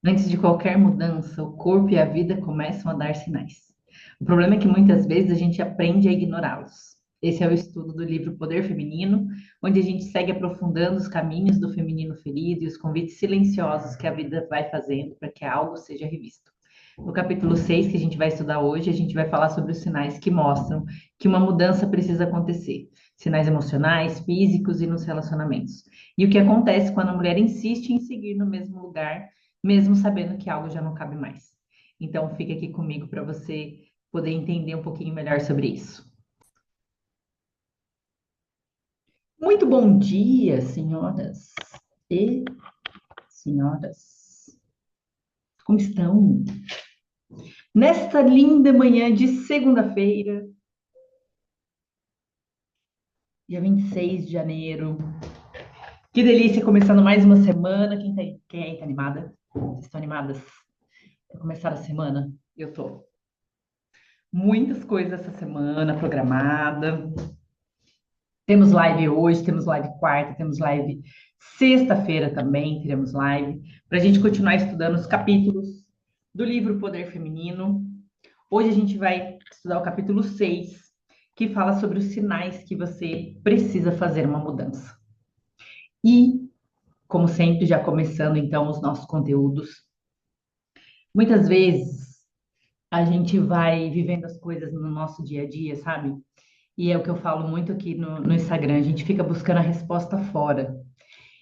Antes de qualquer mudança, o corpo e a vida começam a dar sinais. O problema é que muitas vezes a gente aprende a ignorá-los. Esse é o estudo do livro Poder Feminino, onde a gente segue aprofundando os caminhos do feminino ferido e os convites silenciosos que a vida vai fazendo para que algo seja revisto. No capítulo 6 que a gente vai estudar hoje, a gente vai falar sobre os sinais que mostram que uma mudança precisa acontecer. Sinais emocionais, físicos e nos relacionamentos. E o que acontece quando a mulher insiste em seguir no mesmo lugar mesmo sabendo que algo já não cabe mais. Então, fica aqui comigo para você poder entender um pouquinho melhor sobre isso. Muito bom dia, senhoras e senhoras. Como estão? Nesta linda manhã de segunda-feira, dia 26 de janeiro. Que delícia, começando mais uma semana. Quem aí tá animada? Vocês estão animadas para começar a semana? Eu tô. Muitas coisas essa semana programada. Temos live hoje, temos live quarta, temos live sexta-feira também, teremos live, para a gente continuar estudando os capítulos do livro Poder Feminino. Hoje a gente vai estudar o capítulo 6, que fala sobre os sinais que você precisa fazer uma mudança. E, como sempre, já começando então os nossos conteúdos, muitas vezes a gente vai vivendo as coisas no nosso dia a dia, sabe? E é o que eu falo muito aqui no Instagram, a gente fica buscando a resposta fora.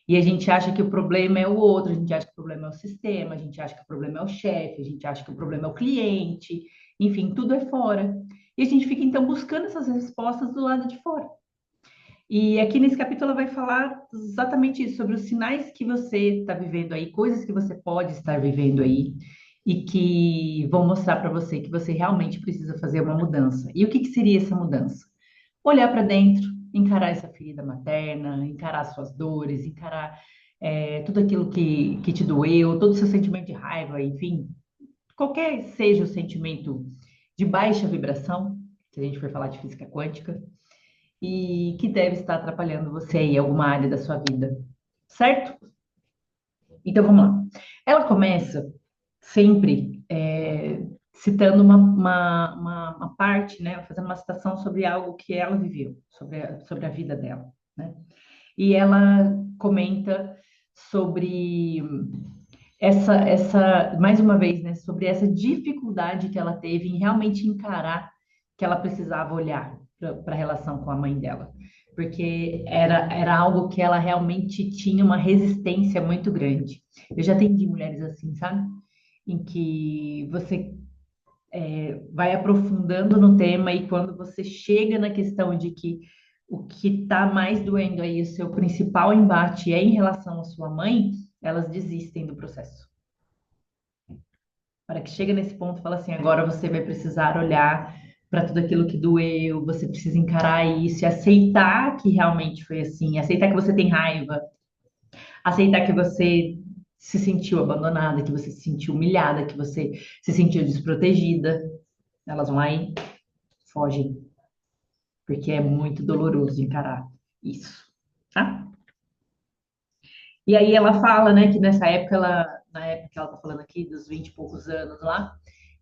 E a gente acha que o problema é o outro, a gente acha que o problema é o sistema, a gente acha que o problema é o chefe, a gente acha que o problema é o cliente, enfim, tudo é fora. E a gente fica então buscando essas respostas do lado de fora. E aqui nesse capítulo ela vai falar exatamente isso, sobre os sinais que você está vivendo aí, coisas que você pode estar vivendo aí, e que vão mostrar para você que você realmente precisa fazer uma mudança. E o que que seria essa mudança? Olhar para dentro, encarar essa ferida materna, encarar suas dores, encarar tudo aquilo que te doeu, todo o seu sentimento de raiva, enfim, qualquer seja o sentimento de baixa vibração, se a gente for falar de física quântica, e que deve estar atrapalhando você em alguma área da sua vida, certo? Então vamos lá. Ela começa sempre citando uma parte, né, fazendo uma citação sobre algo que ela viveu, sobre a vida dela, né? E ela comenta sobre mais uma vez, né, sobre essa dificuldade que ela teve em realmente encarar que ela precisava olhar para a relação com a mãe dela. Porque era algo que ela realmente tinha uma resistência muito grande. Eu já atendi mulheres assim, sabe? Em que você vai aprofundando no tema e quando você chega na questão de que o que está mais doendo aí, o seu principal embate é em relação à sua mãe, elas desistem do processo. Para que chega nesse ponto, fala assim, agora você vai precisar olhar para tudo aquilo que doeu, você precisa encarar isso e aceitar que realmente foi assim, aceitar que você tem raiva, aceitar que você se sentiu abandonada, que você se sentiu humilhada, que você se sentiu desprotegida. Elas vão lá e fogem, porque é muito doloroso encarar isso, tá? E aí ela fala, né, que nessa época na época que ela tá falando aqui, dos 20 e poucos anos lá,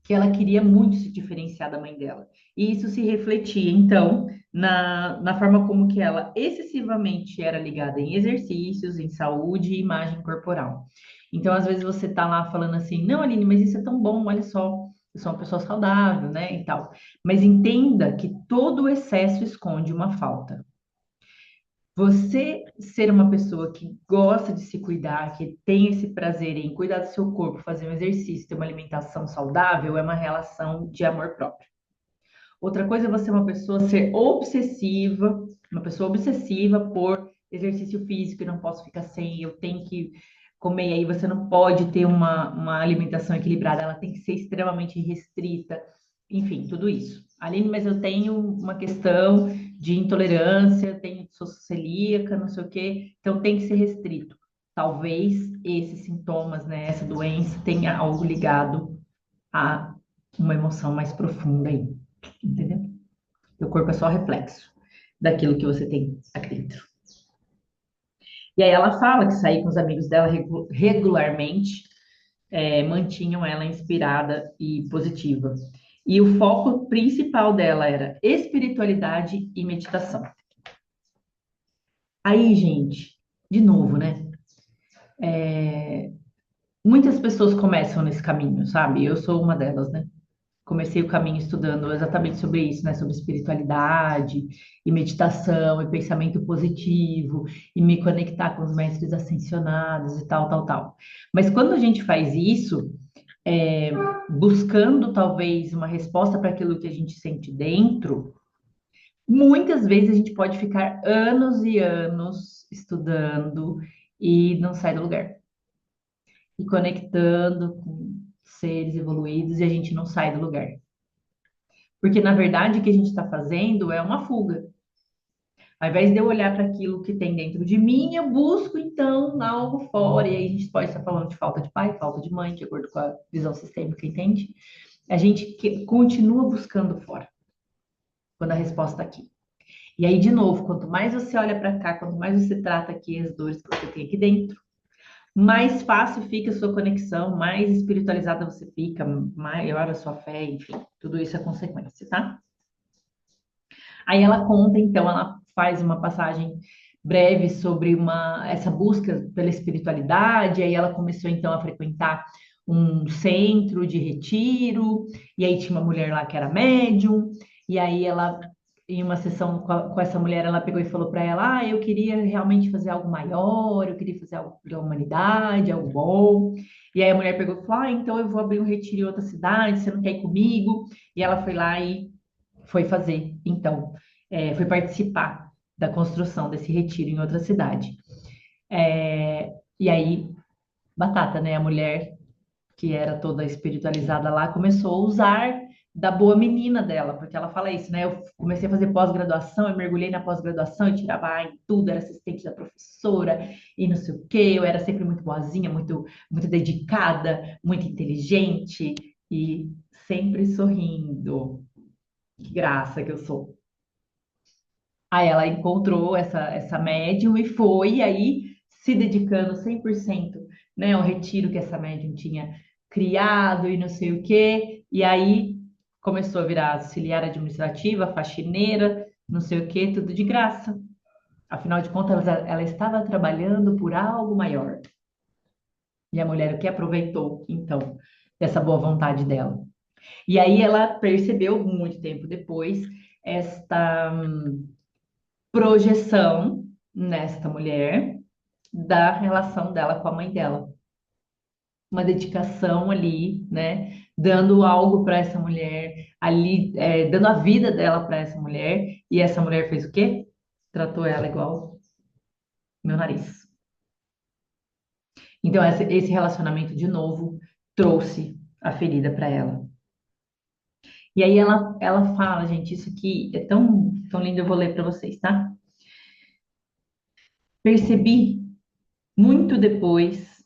que ela queria muito se diferenciar da mãe dela. E isso se refletia, então, na forma como que ela excessivamente era ligada em exercícios, em saúde e imagem corporal. Então, às vezes você tá lá falando assim, não, Aline, mas isso é tão bom, olha só, eu sou uma pessoa saudável, né, e tal. Mas entenda que todo o excesso esconde uma falta. Você ser uma pessoa que gosta de se cuidar, que tem esse prazer em cuidar do seu corpo, fazer um exercício, ter uma alimentação saudável, é uma relação de amor próprio. Outra coisa é você uma pessoa ser obsessiva, uma pessoa obsessiva por exercício físico, eu não posso ficar sem, eu tenho que comer, aí você não pode ter uma alimentação equilibrada, ela tem que ser extremamente restrita, enfim, tudo isso. Aline, mas eu tenho uma questão de intolerância, sou celíaca, não sei o quê, então tem que ser restrito. Talvez esses sintomas, né, essa doença tenha algo ligado a uma emoção mais profunda aí, entendeu? O corpo é só reflexo daquilo que você tem aqui dentro. E aí ela fala que sair com os amigos dela regularmente mantinham ela inspirada e positiva. E o foco principal dela era espiritualidade e meditação. Aí, gente, de novo, né? Muitas pessoas começam nesse caminho, sabe? Eu sou uma delas, né? Comecei o caminho estudando exatamente sobre isso, né? Sobre espiritualidade e meditação e pensamento positivo e me conectar com os mestres ascensionados e tal, tal, tal. Mas quando a gente faz isso, é, buscando talvez uma resposta para aquilo que a gente sente dentro, muitas vezes a gente pode ficar anos e anos estudando e não sai do lugar. E conectando com seres evoluídos e a gente não sai do lugar. Porque, na verdade, o que a gente está fazendo é uma fuga. Ao invés de eu olhar para aquilo que tem dentro de mim, eu busco, então, algo fora. E aí a gente pode estar falando de falta de pai, falta de mãe, de acordo com a visão sistêmica, entende? A gente continua buscando fora, quando a resposta está aqui. E aí, de novo, quanto mais você olha para cá, quanto mais você trata aqui as dores que você tem aqui dentro, mais fácil fica a sua conexão, mais espiritualizada você fica, maior a sua fé, enfim, tudo isso é consequência, tá? Aí ela conta, então, ela faz uma passagem breve sobre essa busca pela espiritualidade, aí ela começou então a frequentar um centro de retiro, e aí tinha uma mulher lá que era médium, e aí ela, em uma sessão com essa mulher, ela pegou e falou para ela, eu queria realmente fazer algo maior, eu queria fazer algo pela humanidade, algo bom, e aí a mulher pegou e falou, então eu vou abrir um retiro em outra cidade, você não quer ir comigo? E ela foi lá e foi fazer, então, foi participar da construção desse retiro em outra cidade. E aí, Batata, né, a mulher que era toda espiritualizada lá, começou a usar da boa menina dela, porque ela fala isso, né? Eu comecei a fazer pós-graduação, eu mergulhei na pós-graduação e tirava A em tudo, era assistente da professora e não sei o quê, eu era sempre muito boazinha, muito dedicada, muito inteligente e sempre sorrindo. Que graça que eu sou. Aí ela encontrou essa médium e foi aí se dedicando 100%, né, ao retiro que essa médium tinha criado e não sei o quê. E aí começou a virar auxiliar administrativa, faxineira, não sei o quê, tudo de graça. Afinal de contas, ela estava trabalhando por algo maior. E a mulher o que aproveitou, então, dessa boa vontade dela. E aí ela percebeu, muito tempo depois, esta projeção nesta mulher da relação dela com a mãe dela. Uma dedicação ali, né? Dando algo para essa mulher, ali, dando a vida dela para essa mulher, e essa mulher fez o quê? Tratou ela igual meu nariz. Então, esse relacionamento, de novo, trouxe a ferida para ela. E aí ela fala, gente, isso aqui é tão lindo, eu vou ler para vocês, tá? Percebi muito depois,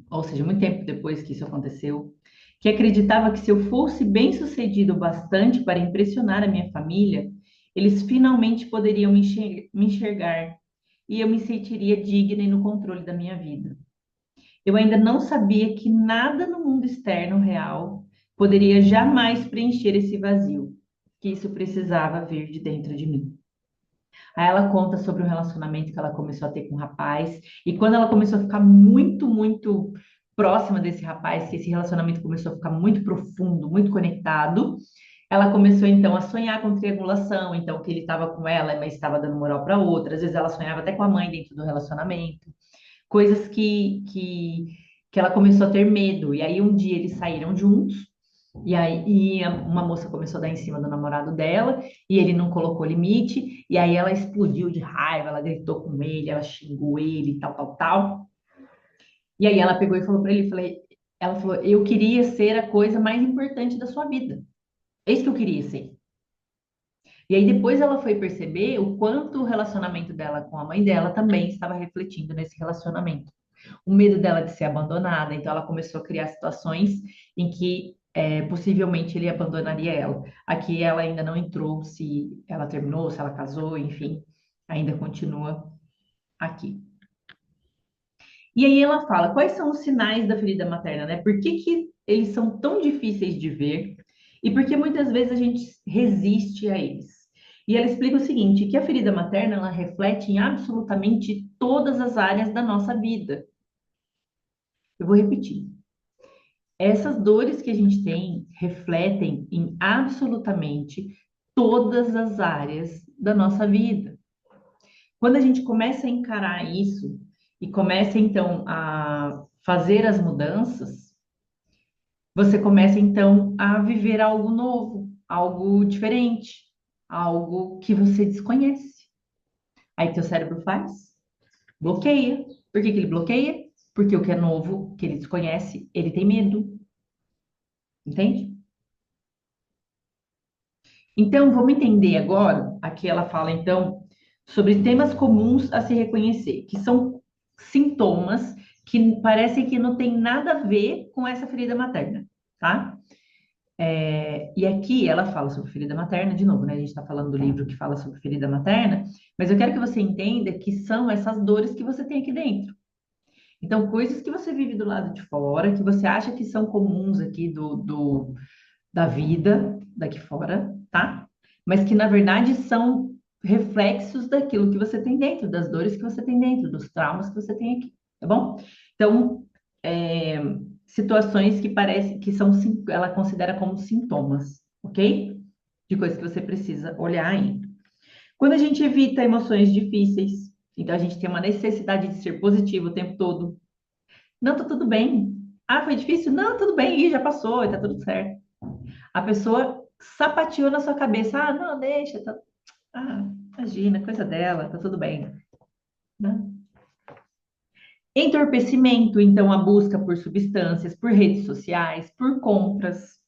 ou seja, muito tempo depois que isso aconteceu, que acreditava que se eu fosse bem-sucedido bastante para impressionar a minha família, eles finalmente poderiam me enxergar e eu me sentiria digna e no controle da minha vida. Eu ainda não sabia que nada no mundo externo real poderia jamais preencher esse vazio, que isso precisava vir de dentro de mim. Aí ela conta sobre o relacionamento que ela começou a ter com o rapaz. E quando ela começou a ficar muito próxima desse rapaz, que esse relacionamento começou a ficar muito profundo, muito conectado, ela começou então a sonhar com triangulação. Então, que ele estava com ela, mas estava dando moral para outra. Às vezes ela sonhava até com a mãe dentro do relacionamento. Coisas que ela começou a ter medo. E aí um dia eles saíram juntos. E aí uma moça começou a dar em cima do namorado dela e ele não colocou limite. E aí ela explodiu de raiva, ela gritou com ele, ela xingou ele, tal, tal, tal. E aí ela pegou e falou para ele, ela falou, eu queria ser a coisa mais importante da sua vida. É isso que eu queria ser. E aí depois ela foi perceber o quanto o relacionamento dela com a mãe dela também estava refletindo nesse relacionamento. O medo dela de ser abandonada, então ela começou a criar situações em que possivelmente ele abandonaria ela. Aqui ela ainda não entrou se ela terminou, se ela casou, enfim, ainda continua aqui. E aí ela fala, quais são os sinais da ferida materna, né? Por que que eles são tão difíceis de ver e por que muitas vezes a gente resiste a eles? E ela explica o seguinte, que a ferida materna, ela reflete em absolutamente todas as áreas da nossa vida. Eu vou repetir. Essas dores que a gente tem refletem em absolutamente todas as áreas da nossa vida. Quando a gente começa a encarar isso e começa então a fazer as mudanças, você começa então a viver algo novo, algo diferente, algo que você desconhece. Aí teu cérebro faz, bloqueia. Por que que ele bloqueia? Porque o que é novo, que ele desconhece, ele tem medo, entende? Então, vamos entender agora, aqui ela fala então sobre temas comuns a se reconhecer, que são sintomas que parecem que não tem nada a ver com essa ferida materna, tá? E aqui ela fala sobre ferida materna, de novo, né? A gente está falando do livro que fala sobre ferida materna, mas eu quero que você entenda que são essas dores que você tem aqui dentro. Então, coisas que você vive do lado de fora, que você acha que são comuns aqui da vida, daqui fora, tá? Mas que na verdade são reflexos daquilo que você tem dentro, das dores que você tem dentro, dos traumas que você tem aqui, tá bom? Então, é, situações que parece que são, ela considera como sintomas, ok? De coisas que você precisa olhar ainda. Quando a gente evita emoções difíceis, então a gente tem uma necessidade de ser positivo o tempo todo. Não, tá tudo bem. Ah, foi difícil? Não, tudo bem, ih, já passou, tá tudo certo. A pessoa sapateou na sua cabeça. Ah, não, deixa. Ah, imagina, coisa dela, tá tudo bem. Né? Entorpecimento, então, a busca por substâncias, por redes sociais, por compras.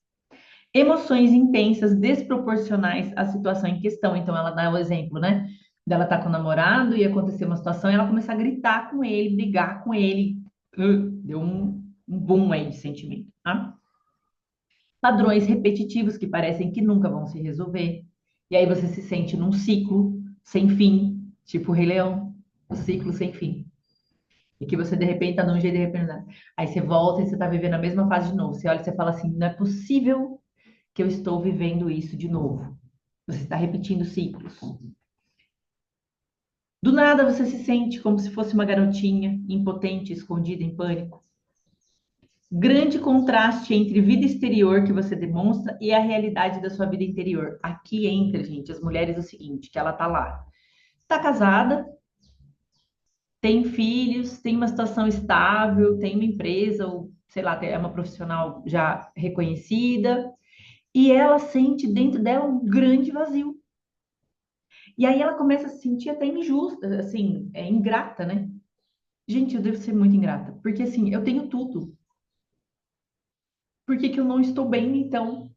Emoções intensas, desproporcionais à situação em questão. Então, ela dá o exemplo, né? Dela tá com o namorado e acontecer uma situação e ela começar a gritar com ele, brigar com ele. Deu um boom aí de sentimento, tá? Padrões repetitivos que parecem que nunca vão se resolver. E aí você se sente num ciclo sem fim, tipo o Rei Leão, o ciclo sem fim. E que você de repente tá de um jeito e de repente não. Aí você volta e você tá vivendo a mesma fase de novo. Você olha e você fala assim: não é possível que eu estou vivendo isso de novo. Você está repetindo ciclos. Do nada você se sente como se fosse uma garotinha, impotente, escondida em pânico. Grande contraste entre vida exterior que você demonstra e a realidade da sua vida interior. Aqui entra, gente, as mulheres o seguinte, que ela tá lá. Tá casada, tem filhos, tem uma situação estável, tem uma empresa, ou sei lá, é uma profissional já reconhecida, e ela sente dentro dela um grande vazio. E aí ela começa a se sentir até injusta, assim, ingrata, né? Gente, eu devo ser muito ingrata, porque assim, eu tenho tudo. Por que que eu não estou bem, então?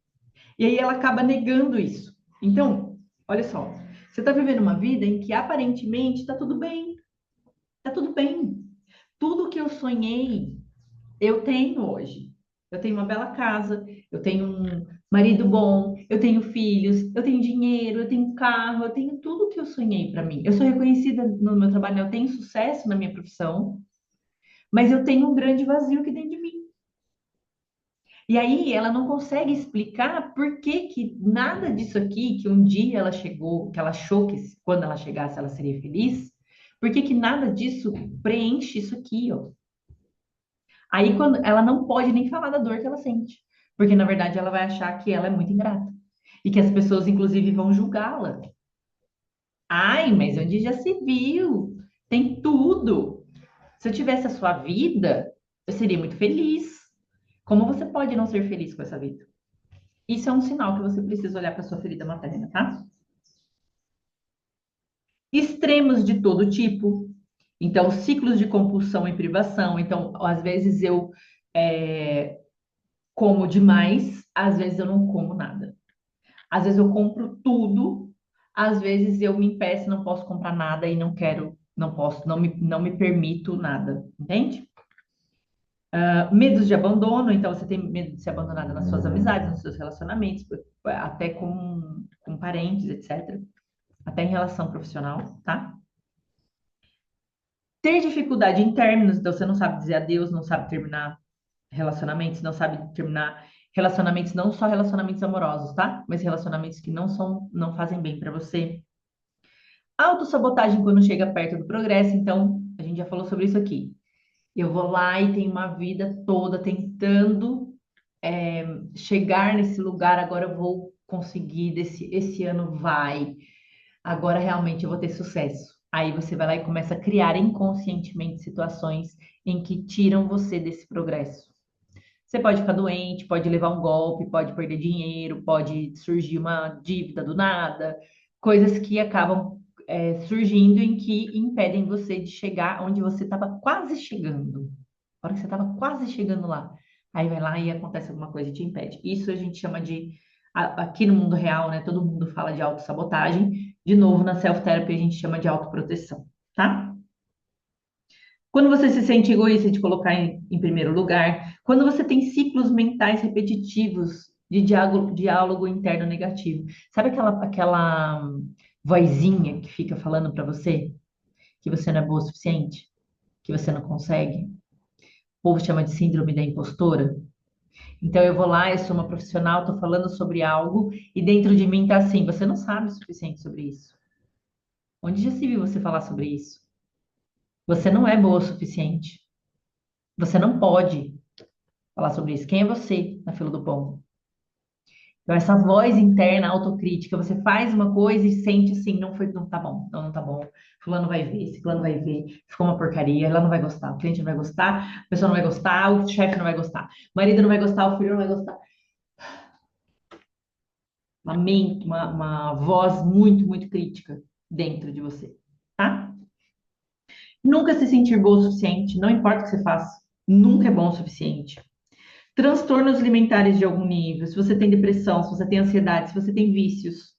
E aí ela acaba negando isso. Então, olha só, você está vivendo uma vida em que aparentemente está tudo bem, está tudo bem. Tudo que eu sonhei, eu tenho hoje. Eu tenho uma bela casa, eu tenho um marido bom, eu tenho filhos, eu tenho dinheiro, eu tenho carro, eu tenho tudo que eu sonhei para mim. Eu sou reconhecida no meu trabalho, eu tenho sucesso na minha profissão, mas eu tenho um grande vazio aqui dentro de mim. E aí ela não consegue explicar por que que nada disso aqui, que um dia ela chegou, que ela achou que quando ela chegasse ela seria feliz, por que que nada disso preenche isso aqui, ó. Aí quando ela não pode nem falar da dor que ela sente, porque na verdade ela vai achar que ela é muito ingrata e que as pessoas inclusive vão julgá-la. Ai, mas onde já se viu? Tem tudo. Se eu tivesse a sua vida, eu seria muito feliz. Como você pode não ser feliz com essa vida? Isso é um sinal que você precisa olhar para sua ferida materna, tá? Extremos de todo tipo. Então, ciclos de compulsão e privação. Então, às vezes eu é, como demais, às vezes eu não como nada. Às vezes eu compro tudo, às vezes eu me impeço, não posso comprar nada e não quero, não posso, não me permito nada, entende? Medos de abandono, então você tem medo de ser abandonada nas suas amizades, nos seus relacionamentos, até com parentes, etc. Até em relação profissional, tá? Ter dificuldade em términos, então você não sabe dizer adeus, não sabe terminar relacionamentos, não sabe terminar relacionamentos, não só relacionamentos amorosos, tá? Mas relacionamentos que não fazem bem pra você. Autossabotagem quando chega perto do progresso, então a gente já falou sobre isso aqui. Eu vou lá e tenho uma vida toda tentando chegar nesse lugar, agora eu vou conseguir, esse ano vai, agora realmente eu vou ter sucesso. Aí você vai lá e começa a criar inconscientemente situações em que tiram você desse progresso. Você pode ficar doente, pode levar um golpe, pode perder dinheiro, pode surgir uma dívida do nada, coisas que acabam surgindo em que impedem você de chegar onde você estava quase chegando. A hora que você estava quase chegando lá, aí vai lá e acontece alguma coisa e te impede. Isso a gente chama de, aqui no mundo real, né? Todo mundo fala de autossabotagem. De novo, na self-therapy a gente chama de autoproteção, tá? Quando você se sente egoísta de colocar em primeiro lugar, quando você tem ciclos mentais repetitivos de diálogo interno negativo, sabe aquela vozinha que fica falando para você que você não é boa o suficiente, que você não consegue? O povo chama de síndrome da impostora. Então eu vou lá, eu sou uma profissional, estou falando sobre algo e dentro de mim tá assim, você não sabe o suficiente sobre isso. Onde já se viu você falar sobre isso? Você não é boa o suficiente. Você não pode falar sobre isso. Quem é você na fila do pão? Então, essa voz interna, autocrítica, você faz uma coisa e sente assim, não foi, não tá bom, não tá bom. Fulano vai ver, esse fulano vai ver, ficou uma porcaria, ela não vai gostar, o cliente não vai gostar, a pessoa não vai gostar, o chefe não vai gostar, o marido não vai gostar, o filho não vai gostar. Uma voz muito, muito crítica dentro de você, tá? Nunca se sentir bom o suficiente, não importa o que você faça, nunca é bom o suficiente. Transtornos alimentares de algum nível, se você tem depressão, se você tem ansiedade, se você tem vícios.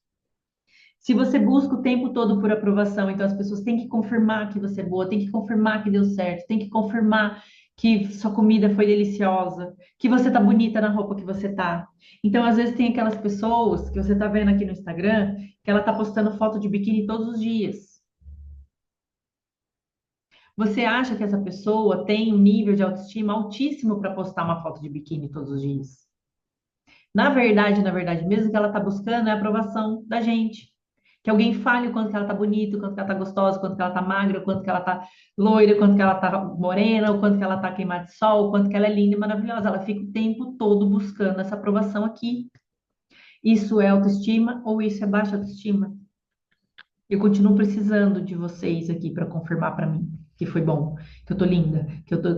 Se você busca o tempo todo por aprovação, então as pessoas têm que confirmar que você é boa, têm que confirmar que deu certo, têm que confirmar que sua comida foi deliciosa, que você tá bonita na roupa que você tá. Então, às vezes tem aquelas pessoas que você tá vendo aqui no Instagram, que ela tá postando foto de biquíni todos os dias. Você acha que essa pessoa tem um nível de autoestima altíssimo para postar uma foto de biquíni todos os dias? Na verdade, mesmo que ela tá buscando é a aprovação da gente. Que alguém fale o quanto que ela tá bonita, o quanto que ela tá gostosa, o quanto que ela tá magra, o quanto que ela tá loira, o quanto que ela tá morena, o quanto que ela tá queimada de sol, o quanto que ela é linda e maravilhosa. Ela fica o tempo todo buscando essa aprovação aqui. Isso é autoestima ou isso é baixa autoestima? Eu continuo precisando de vocês aqui para confirmar para mim que foi bom, que eu tô linda,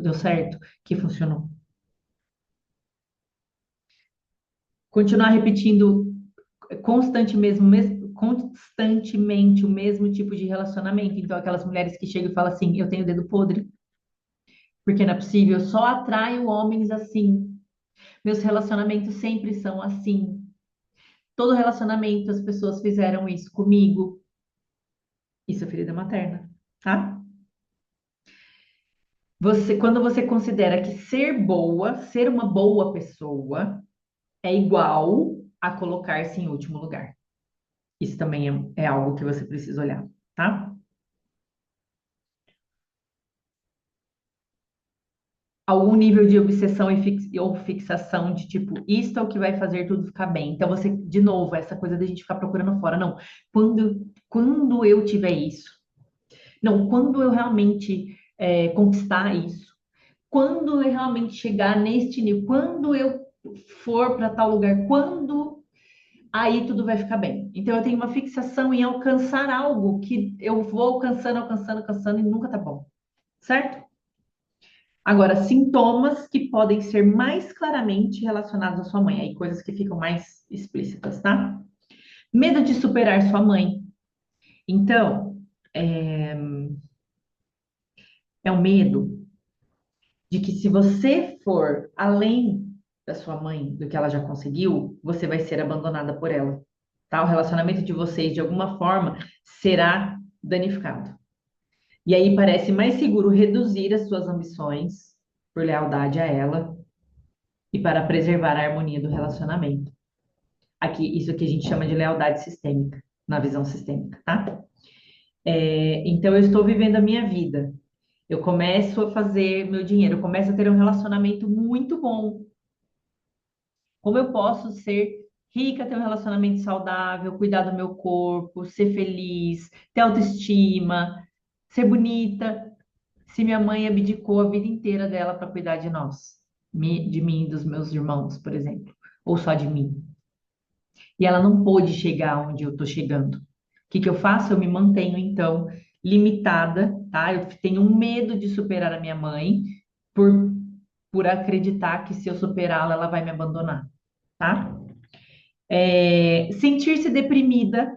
deu certo, que funcionou. Continuar repetindo constantemente o mesmo tipo de relacionamento. Então, aquelas mulheres que chegam e falam assim: eu tenho dedo podre, porque não é possível, eu só atraio homens assim. Meus relacionamentos sempre são assim. Todo relacionamento as pessoas fizeram isso comigo. Isso é ferida materna, tá? Quando você considera que ser boa, ser uma boa pessoa, é igual a colocar-se em último lugar. Isso também é algo que você precisa olhar, tá? Algum nível de obsessão ou fixação de tipo, isto é o que vai fazer tudo ficar bem. Então, você, de novo, essa coisa da gente ficar procurando fora. Não, quando eu tiver isso. Não, quando eu realmente conquistar isso. Quando eu realmente chegar neste nível. Quando eu for para tal lugar. Quando aí tudo vai ficar bem. Então, eu tenho uma fixação em alcançar algo que eu vou alcançando, alcançando, alcançando e nunca tá bom. Certo? Agora, sintomas que podem ser mais claramente relacionados à sua mãe, aí coisas que ficam mais explícitas, tá? Medo de superar sua mãe. Então, é um medo de que se você for além da sua mãe, do que ela já conseguiu, você vai ser abandonada por ela, tá? O relacionamento de vocês, de alguma forma, será danificado. E aí parece mais seguro reduzir as suas ambições por lealdade a ela e para preservar a harmonia do relacionamento. Aqui, isso aqui a gente chama de lealdade sistêmica, na visão sistêmica, tá? Então, eu estou vivendo a minha vida. Eu começo a fazer meu dinheiro, eu começo a ter um relacionamento muito bom. Como eu posso ser rica, ter um relacionamento saudável, cuidar do meu corpo, ser feliz, ter autoestima, ser bonita, se minha mãe abdicou a vida inteira dela para cuidar de nós, de mim e dos meus irmãos, por exemplo, ou só de mim. E ela não pôde chegar onde eu estou chegando. O que que eu faço? Eu me mantenho, então, limitada, tá? Eu tenho um medo de superar a minha mãe por, por acreditar que se eu superá-la, ela vai me abandonar, tá? Sentir-se deprimida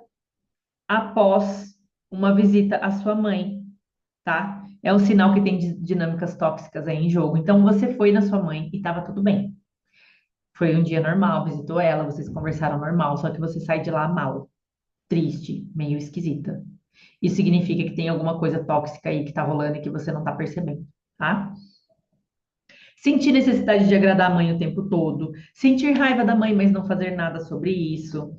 após uma visita à sua mãe, tá? É um sinal que tem dinâmicas tóxicas aí em jogo. Então, você foi na sua mãe e estava tudo bem. Foi um dia normal, visitou ela, vocês conversaram normal, só que você sai de lá mal, triste, meio esquisita. Isso significa que tem alguma coisa tóxica aí que tá rolando e que você não tá percebendo, tá? Sentir necessidade de agradar a mãe o tempo todo, sentir raiva da mãe, mas não fazer nada sobre isso.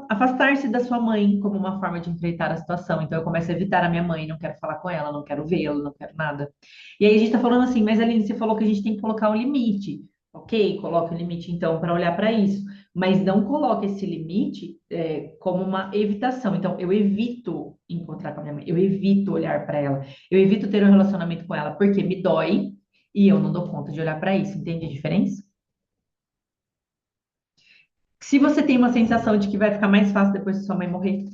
Afastar-se da sua mãe como uma forma de enfrentar a situação. Então, eu começo a evitar a minha mãe, não quero falar com ela, não quero vê-la, não quero nada. E aí a gente tá falando assim, mas Aline, você falou que a gente tem que colocar um limite. Ok, coloque o limite então para olhar para isso, mas não coloque esse limite como uma evitação. Então, eu evito encontrar com a minha mãe, eu evito olhar para ela, eu evito ter um relacionamento com ela porque me dói e eu não dou conta de olhar para isso. Entende a diferença? Se você tem uma sensação de que vai ficar mais fácil depois que sua mãe morrer,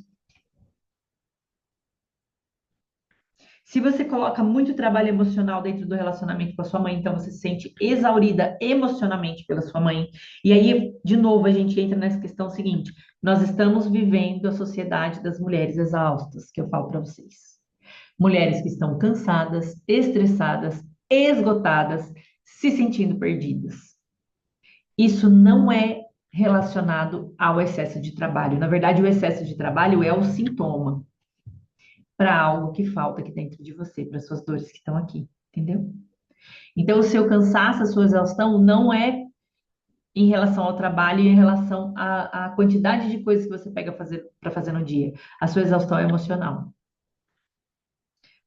se você coloca muito trabalho emocional dentro do relacionamento com a sua mãe, então você se sente exaurida emocionalmente pela sua mãe. E aí, de novo, a gente entra nessa questão seguinte: nós estamos vivendo a sociedade das mulheres exaustas, que eu falo para vocês. Mulheres que estão cansadas, estressadas, esgotadas, se sentindo perdidas. Isso não é relacionado ao excesso de trabalho. Na verdade, o excesso de trabalho é o sintoma para algo que falta aqui dentro de você, para suas dores que estão aqui, entendeu? Então, o seu cansaço, a sua exaustão não é em relação ao trabalho e em relação à quantidade de coisas que você pega para fazer no dia. A sua exaustão é emocional.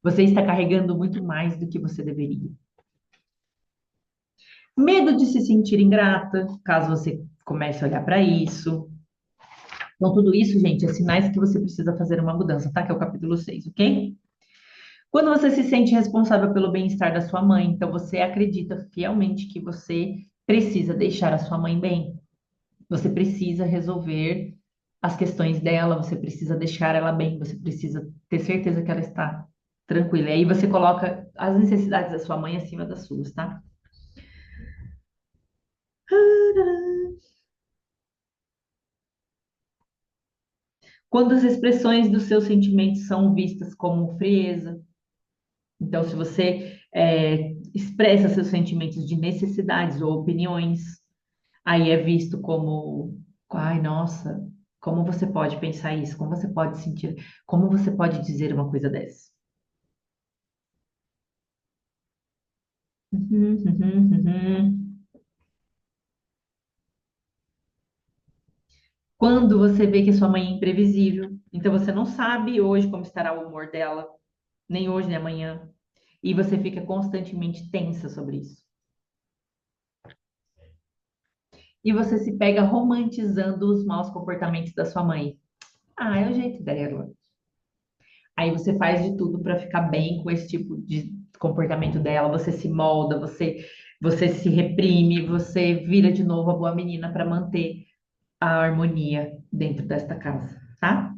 Você está carregando muito mais do que você deveria. Medo de se sentir ingrata, caso você comece a olhar para isso. Então, tudo isso, gente, é sinais que você precisa fazer uma mudança, tá? Que é o capítulo 6, ok? Quando você se sente responsável pelo bem-estar da sua mãe, então você acredita fielmente que você precisa deixar a sua mãe bem. Você precisa resolver as questões dela, você precisa deixar ela bem, você precisa ter certeza que ela está tranquila. E aí você coloca as necessidades da sua mãe acima das suas, tá? Quando as expressões dos seus sentimentos são vistas como frieza, então se você expressa seus sentimentos de necessidades ou opiniões, aí é visto como, ai, nossa, como você pode pensar isso? Como você pode sentir? Como você pode dizer uma coisa dessa? Uhum, uhum, uhum. Quando você vê que sua mãe é imprevisível, então você não sabe hoje como estará o humor dela, nem hoje nem amanhã, e você fica constantemente tensa sobre isso. E você se pega romantizando os maus comportamentos da sua mãe. Ah, é o jeito dela. Aí você faz de tudo para ficar bem com esse tipo de comportamento dela, você se molda, você se reprime, você vira de novo a boa menina para manter a harmonia dentro desta casa, tá?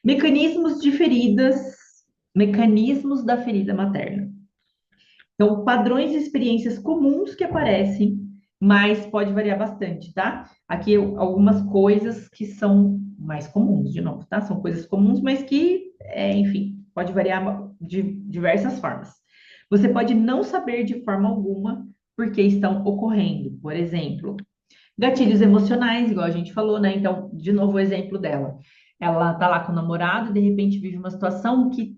Mecanismos de feridas, mecanismos da ferida materna. Então, padrões e experiências comuns que aparecem, mas pode variar bastante, tá? Aqui algumas coisas que são mais comuns, de novo, tá? São coisas comuns, mas que, enfim, pode variar de diversas formas. Você pode não saber de forma alguma por que estão ocorrendo. Por exemplo, gatilhos emocionais, igual a gente falou, né? Então, de novo, o exemplo dela. Ela tá lá com o namorado e de repente vive uma situação que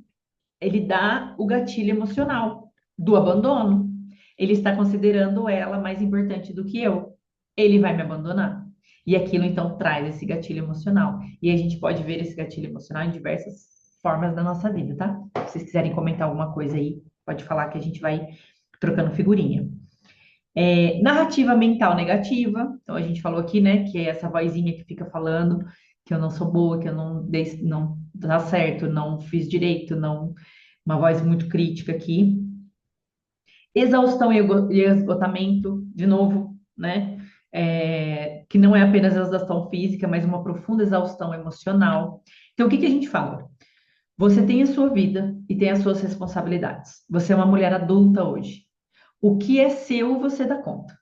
ele dá o gatilho emocional do abandono. Ele está considerando ela mais importante do que eu. Ele vai me abandonar. E aquilo então traz esse gatilho emocional. E a gente pode ver esse gatilho emocional em diversas formas da nossa vida, tá? Se vocês quiserem comentar alguma coisa aí, pode falar que a gente vai trocando figurinha. Narrativa mental negativa. Então, a gente falou aqui, né, que é essa vozinha que fica falando que eu não sou boa, que eu não dá certo, não fiz direito, não, uma voz muito crítica aqui. Exaustão e esgotamento, de novo, né? Que não é apenas exaustão física, mas uma profunda exaustão emocional. Então, o que que a gente fala? Você tem a sua vida e tem as suas responsabilidades. Você é uma mulher adulta hoje. O que é seu, você dá conta,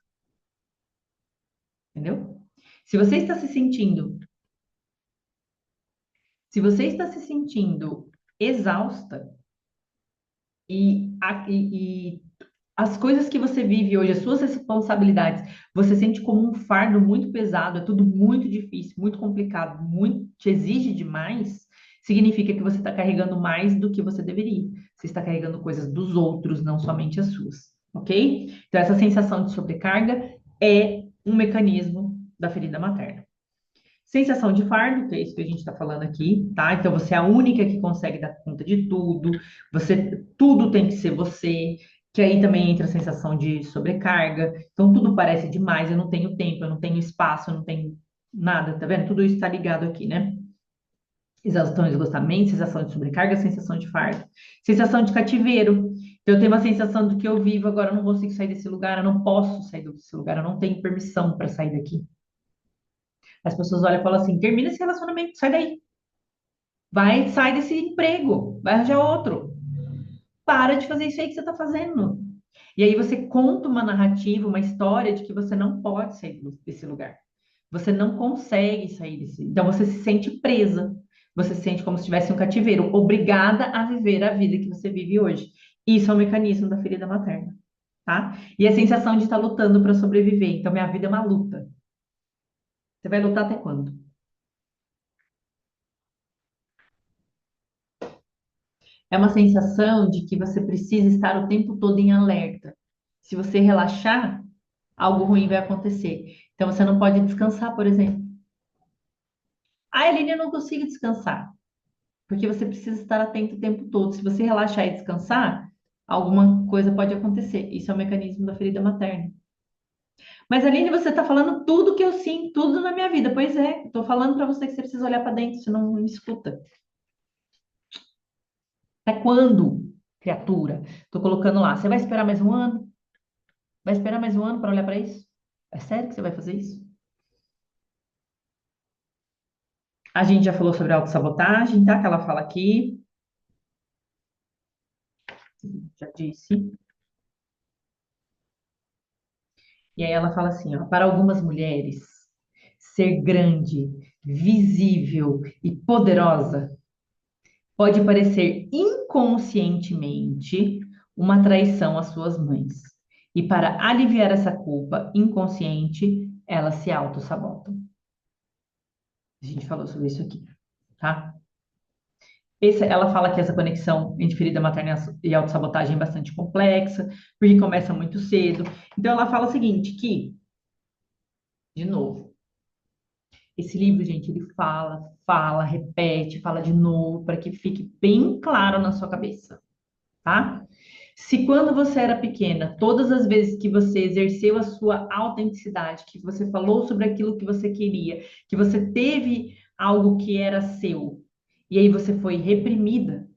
entendeu? Se você está se sentindo, se você está se sentindo exausta e as coisas que você vive hoje, as suas responsabilidades, você sente como um fardo muito pesado, é tudo muito difícil, muito complicado, muito, te exige demais, significa que você está carregando mais do que você deveria. Você está carregando coisas dos outros, não somente as suas, ok? Então, essa sensação de sobrecarga é um mecanismo da ferida materna. Sensação de fardo, que é isso que a gente está falando aqui, tá? Então você é a única que consegue dar conta de tudo, tudo tem que ser você, que aí também entra a sensação de sobrecarga. Então tudo parece demais, eu não tenho tempo, eu não tenho espaço, eu não tenho nada, tá vendo? Tudo isso está ligado aqui, né? Exaustão, esgotamento, sensação de sobrecarga, sensação de fardo. Sensação de cativeiro. Então, eu tenho uma sensação do que eu vivo, agora eu não consigo sair desse lugar, eu não posso sair desse lugar, eu não tenho permissão para sair daqui. As pessoas olham e falam assim: termina esse relacionamento, sai daí. Vai, sai desse emprego, vai arranjar outro. Para de fazer isso aí que você está fazendo. E aí você conta uma narrativa, uma história de que você não pode sair desse lugar. Você não consegue sair desse. Então você se sente presa. Você se sente como se tivesse um cativeiro, obrigada a viver a vida que você vive hoje. Isso é um mecanismo da ferida materna, tá? E a sensação de estar lutando para sobreviver. Então minha vida é uma luta. Você vai lutar até quando? É uma sensação de que você precisa estar o tempo todo em alerta. Se você relaxar, algo ruim vai acontecer. Então você não pode descansar, por exemplo. Ah, Eline, eu não consigo descansar, porque você precisa estar atento o tempo todo. Se você relaxar e descansar, alguma coisa pode acontecer. Isso é o mecanismo da ferida materna. Mas Aline, você está falando tudo que eu sinto, tudo na minha vida. Pois é, estou falando para você que você precisa olhar para dentro, você não me escuta. Até quando, criatura? Estou colocando lá. Você vai esperar mais um ano? Vai esperar mais um ano para olhar para isso? É sério que você vai fazer isso? A gente já falou sobre autossabotagem, tá? Que ela fala aqui, já disse. E aí ela fala assim, ó, para algumas mulheres, ser grande, visível e poderosa pode parecer inconscientemente uma traição às suas mães. E para aliviar essa culpa inconsciente, elas se autossabotam. A gente falou sobre isso aqui, tá? Ela fala que essa conexão entre ferida materna e autossabotagem é bastante complexa, porque começa muito cedo. Então, ela fala o seguinte, que, de novo, esse livro, gente, ele fala, repete, fala de novo, para que fique bem claro na sua cabeça, tá? Se quando você era pequena, todas as vezes que você exerceu a sua autenticidade, que você falou sobre aquilo que você queria, que você teve algo que era seu, e aí você foi reprimida,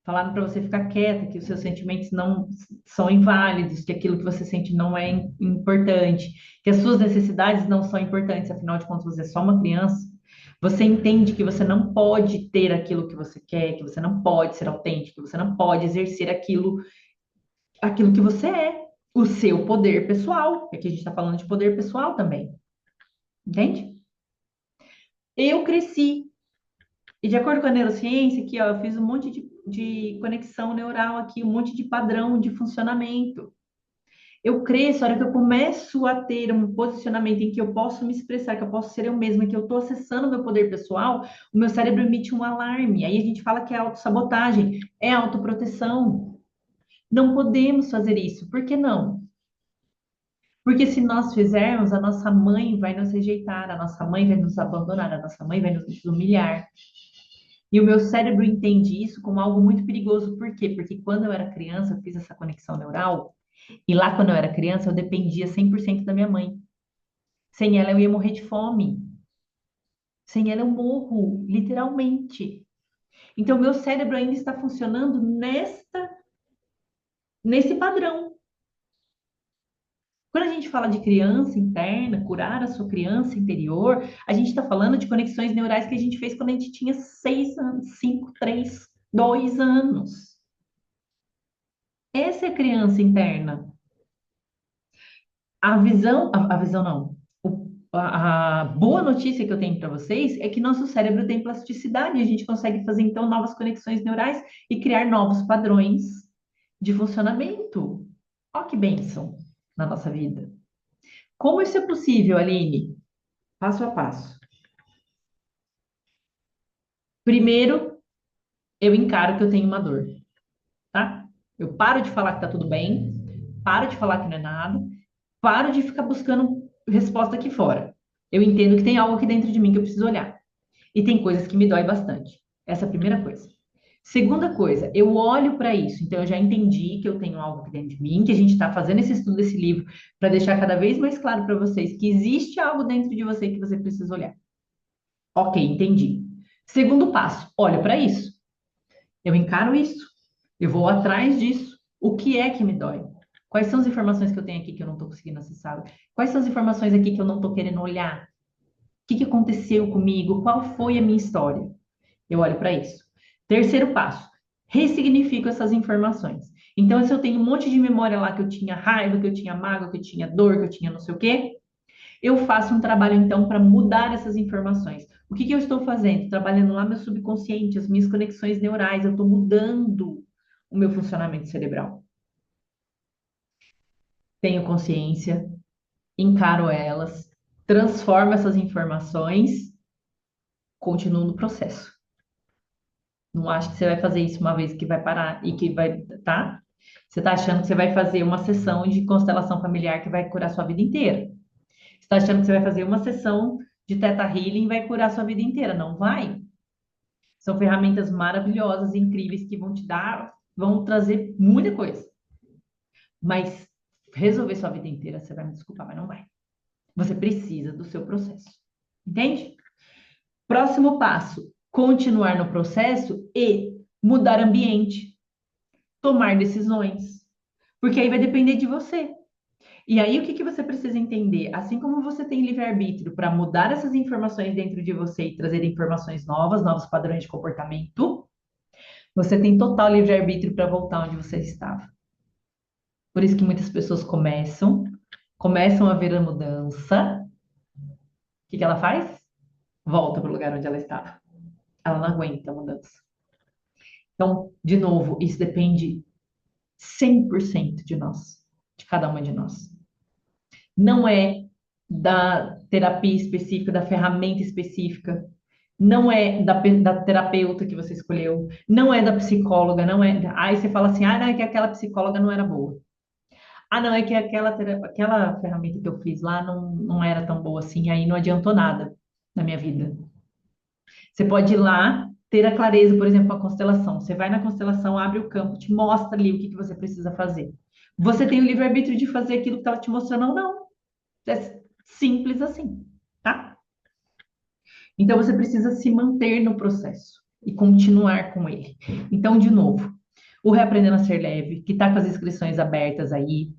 falaram para você ficar quieta, que os seus sentimentos não são inválidos, que aquilo que você sente não é importante, que as suas necessidades não são importantes, afinal de contas você é só uma criança. Você entende que você não pode ter aquilo que você quer, que você não pode ser autêntico, que você não pode exercer aquilo que você é, o seu poder pessoal. Aqui a gente está falando de poder pessoal também, entende? Eu cresci. E de acordo com a neurociência, aqui, ó, eu fiz um monte de conexão neural aqui, um monte de padrão de funcionamento. Eu cresço, a hora que eu começo a ter um posicionamento em que eu posso me expressar, que eu posso ser eu mesma, que eu estou acessando o meu poder pessoal, o meu cérebro emite um alarme. Aí a gente fala que é autossabotagem, é autoproteção. Não podemos fazer isso. Por que não? Porque se nós fizermos, a nossa mãe vai nos rejeitar, a nossa mãe vai nos abandonar, a nossa mãe vai nos humilhar. E o meu cérebro entende isso como algo muito perigoso. Por quê? Porque quando eu era criança, eu fiz essa conexão neural. E lá, quando eu era criança, eu dependia 100% da minha mãe. Sem ela, eu ia morrer de fome. Sem ela, eu morro, literalmente. Então, meu cérebro ainda está funcionando nesse padrão. Quando a gente fala de criança interna, curar a sua criança interior, a gente está falando de conexões neurais que a gente fez quando a gente tinha 6 anos, 5, 3, 2 anos. Essa é a criança interna. A visão não. A boa notícia que eu tenho para vocês é que nosso cérebro tem plasticidade, a gente consegue fazer então novas conexões neurais e criar novos padrões de funcionamento. Olha que bênção na nossa vida. Como isso é possível, Aline? Passo a passo. Primeiro, eu encaro que eu tenho uma dor, tá? Eu paro de falar que tá tudo bem, paro de falar que não é nada, paro de ficar buscando resposta aqui fora. Eu entendo que tem algo aqui dentro de mim que eu preciso olhar. E tem coisas que me dói bastante. Essa é a primeira coisa. Segunda coisa, eu olho para isso. Então, eu já entendi que eu tenho algo aqui dentro de mim, que a gente está fazendo esse estudo desse livro para deixar cada vez mais claro para vocês que existe algo dentro de você que você precisa olhar. Ok, entendi. Segundo passo, olho para isso. Eu encaro isso. Eu vou atrás disso. O que é que me dói? Quais são as informações que eu tenho aqui que eu não estou conseguindo acessar? Quais são as informações aqui que eu não estou querendo olhar? O que que aconteceu comigo? Qual foi a minha história? Eu olho para isso. Terceiro passo, ressignifico essas informações. Então, se eu tenho um monte de memória lá que eu tinha raiva, que eu tinha mágoa, que eu tinha dor, que eu tinha não sei o quê, eu faço um trabalho então para mudar essas informações. O que que eu estou fazendo? Trabalhando lá meu subconsciente, as minhas conexões neurais, eu estou mudando o meu funcionamento cerebral. Tenho consciência, encaro elas, transformo essas informações, continuo no processo. Não acho que você vai fazer isso uma vez que vai parar e que vai, tá? Você está achando que você vai fazer uma sessão de constelação familiar que vai curar sua vida inteira. Você está achando que você vai fazer uma sessão de Theta Healing e vai curar sua vida inteira. Não vai. São ferramentas maravilhosas, incríveis, que vão te dar, vão trazer muita coisa. Mas resolver sua vida inteira, você vai me desculpar, mas não vai. Você precisa do seu processo. Entende? Próximo passo: continuar no processo e mudar ambiente, tomar decisões. Porque aí vai depender de você. E aí, o que que você precisa entender? Assim como você tem livre-arbítrio para mudar essas informações dentro de você e trazer informações novas, novos padrões de comportamento, você tem total livre-arbítrio para voltar onde você estava. Por isso que muitas pessoas começam a ver a mudança. O que que ela faz? Volta para o lugar onde ela estava. Ela não aguenta a mudança. Então, de novo, isso depende 100% de nós, de cada uma de nós. Não é da terapia específica, da ferramenta específica, não é da terapeuta que você escolheu, não é da psicóloga, não é. Aí você fala assim, ah, não, é que aquela psicóloga não era boa. Ah, não, é que aquela ferramenta que eu fiz lá não era tão boa assim, aí não adiantou nada na minha vida. Você pode ir lá, ter a clareza, por exemplo, com a constelação. Você vai na constelação, abre o campo, te mostra ali o que que você precisa fazer. Você tem o livre-arbítrio de fazer aquilo que estava te mostrando ou não. É simples assim, tá? Então você precisa se manter no processo e continuar com ele. Então, de novo, o Reaprendendo a Ser Leve, que está com as inscrições abertas aí.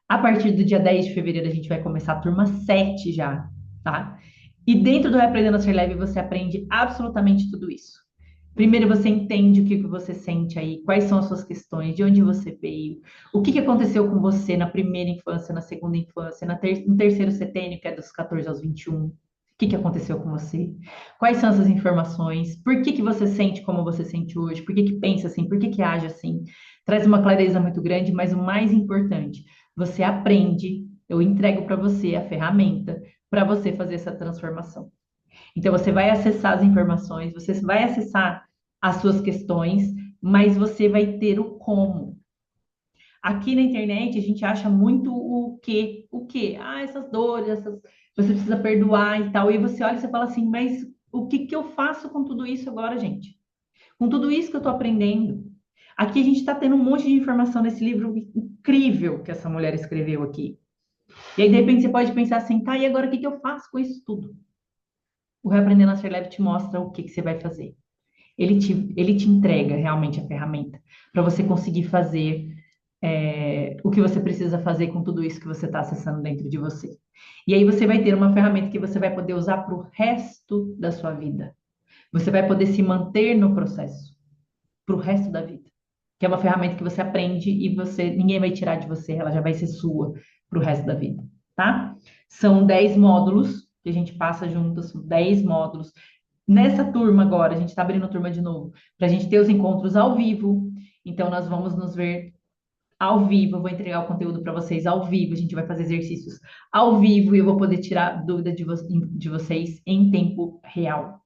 A partir do dia 10 de fevereiro a gente vai começar a turma 7 já, tá? E dentro do Reaprendendo a Ser Leve você aprende absolutamente tudo isso. Primeiro você entende o que que você sente aí, quais são as suas questões, de onde você veio, o que que aconteceu com você na primeira infância, na segunda infância, no terceiro setênio, que é dos 14 aos 21. O que que aconteceu com você? Quais são essas informações? Por que que você sente como você sente hoje? Por que que pensa assim? Por que que age assim? Traz uma clareza muito grande, mas o mais importante, você aprende, eu entrego para você a ferramenta para você fazer essa transformação. Então, você vai acessar as informações, você vai acessar as suas questões, mas você vai ter o como. Aqui na internet, a gente acha muito o quê? O quê? Ah, essas dores, você precisa perdoar e tal. E você olha e você fala assim, mas o que que eu faço com tudo isso agora, gente? Com tudo isso que eu estou aprendendo. Aqui a gente está tendo um monte de informação nesse livro incrível que essa mulher escreveu aqui. E aí, de repente, você pode pensar assim, tá, e agora o que que eu faço com isso tudo? O Reaprendendo a Ser Leve te mostra o que que você vai fazer. Ele te entrega realmente a ferramenta para você conseguir fazer o que você precisa fazer com tudo isso que você está acessando dentro de você. E aí você vai ter uma ferramenta que você vai poder usar para o resto da sua vida. Você vai poder se manter no processo para o resto da vida. Que é uma ferramenta que você aprende e ninguém vai tirar de você, ela já vai ser sua para o resto da vida, tá? São 10 módulos que a gente passa juntos, são 10 módulos. Nessa turma agora, a gente está abrindo turma de novo, para a gente ter os encontros ao vivo. Então, nós vamos nos ver ao vivo, eu vou entregar o conteúdo para vocês ao vivo, a gente vai fazer exercícios ao vivo e eu vou poder tirar dúvida de vocês em tempo real.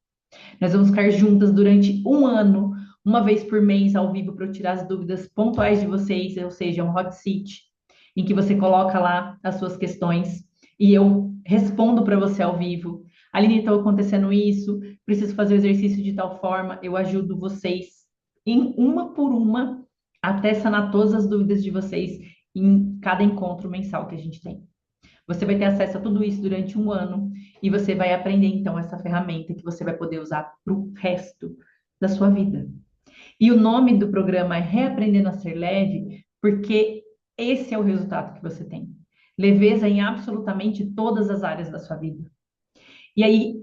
Nós vamos ficar juntas durante um ano, uma vez por mês ao vivo para eu tirar as dúvidas pontuais de vocês, ou seja, um hot seat, em que você coloca lá as suas questões e eu respondo para você ao vivo. Aline, está acontecendo isso, preciso fazer o exercício de tal forma, eu ajudo vocês em uma por uma até sanar todas as dúvidas de vocês em cada encontro mensal que a gente tem. Você vai ter acesso a tudo isso durante um ano e você vai aprender, então, essa ferramenta que você vai poder usar para o resto da sua vida. E o nome do programa é Reaprendendo a Ser Leve, porque esse é o resultado que você tem. Leveza em absolutamente todas as áreas da sua vida. E aí,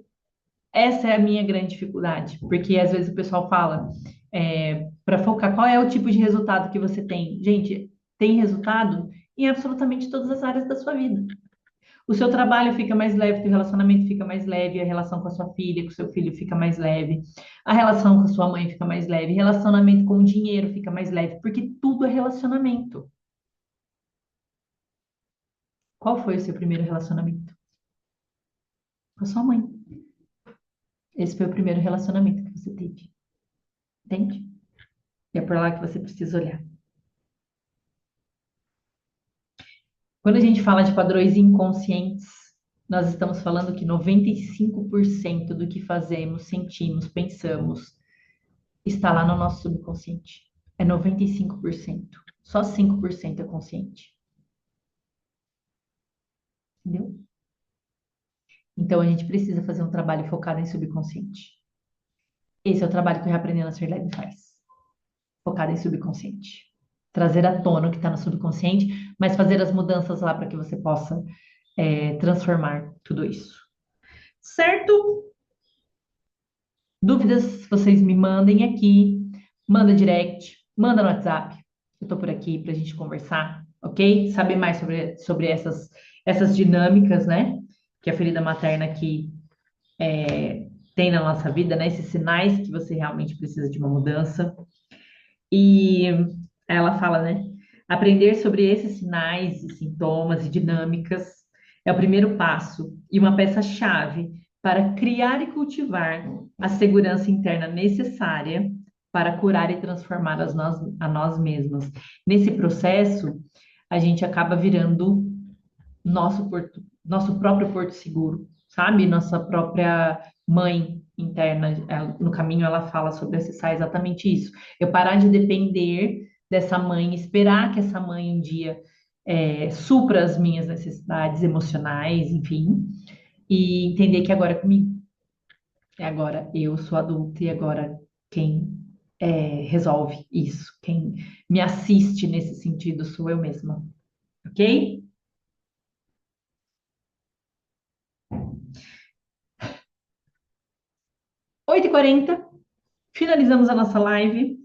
essa é a minha grande dificuldade, porque às vezes o pessoal fala, para focar qual é o tipo de resultado que você tem. Gente, tem resultado em absolutamente todas as áreas da sua vida. O seu trabalho fica mais leve, o seu relacionamento fica mais leve, a relação com a sua filha, com o seu filho fica mais leve, a relação com a sua mãe fica mais leve, relacionamento com o dinheiro fica mais leve, porque tudo é relacionamento. Qual foi o seu primeiro relacionamento? Com a sua mãe. Esse foi o primeiro relacionamento que você teve. Entende? E é por lá que você precisa olhar. Quando a gente fala de padrões inconscientes, nós estamos falando que 95% do que fazemos, sentimos, pensamos, está lá no nosso subconsciente. É 95%. Só 5% é consciente. Entendeu? Então a gente precisa fazer um trabalho focado em subconsciente. Esse é o trabalho que o Reaprendendo a Ser Leve faz. Focado em subconsciente. Trazer à tona o que está no subconsciente, mas fazer as mudanças lá para que você possa transformar tudo isso. Certo? Dúvidas, vocês me mandem aqui. Manda direct, manda no WhatsApp. Eu estou por aqui para a gente conversar, ok? Saber mais sobre essas dinâmicas, né? Que a ferida materna aqui tem na nossa vida, né? Esses sinais que você realmente precisa de uma mudança. E ela fala, né? Aprender sobre esses sinais e sintomas e dinâmicas é o primeiro passo e uma peça-chave para criar e cultivar a segurança interna necessária para curar e transformar a nós mesmas. Nesse processo, a gente acaba virando nosso próprio porto seguro, sabe? Nossa própria mãe interna. No caminho, ela fala sobre acessar exatamente isso. Eu parar de depender dessa mãe, esperar que essa mãe um dia supra as minhas necessidades emocionais, enfim, e entender que agora é comigo. É agora eu sou adulta e agora quem resolve isso, quem me assiste nesse sentido sou eu mesma, ok? 8h40, finalizamos a nossa live.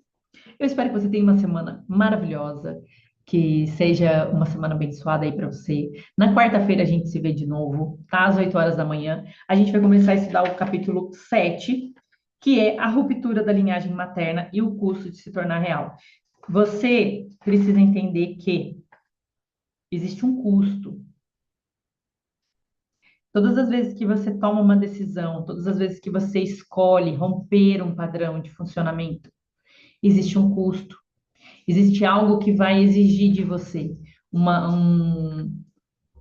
Eu espero que você tenha uma semana maravilhosa, que seja uma semana abençoada aí para você. Na quarta-feira a gente se vê de novo, tá? Às 8 horas da manhã. A gente vai começar a estudar o capítulo 7, que é a ruptura da linhagem materna e o custo de se tornar real. Você precisa entender que existe um custo. Todas as vezes que você toma uma decisão, todas as vezes que você escolhe romper um padrão de funcionamento, existe um custo. Existe algo que vai exigir de você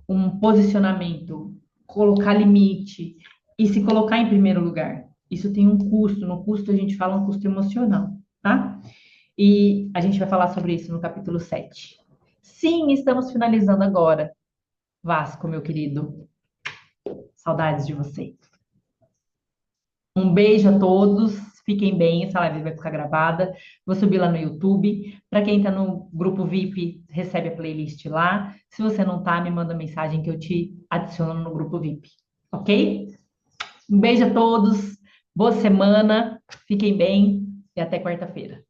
um posicionamento, colocar limite e se colocar em primeiro lugar. Isso tem um custo. No custo a gente fala um custo emocional. tá? E a gente vai falar sobre isso no capítulo 7. Sim, estamos finalizando agora. Vasco, meu querido. Saudades de você. Um beijo a todos. Fiquem bem, essa live vai ficar gravada. Vou subir lá no YouTube. Para quem está no grupo VIP, recebe a playlist lá. Se você não tá, me manda mensagem que eu te adiciono no grupo VIP. Ok? Um beijo a todos. Boa semana. Fiquem bem e até quarta-feira.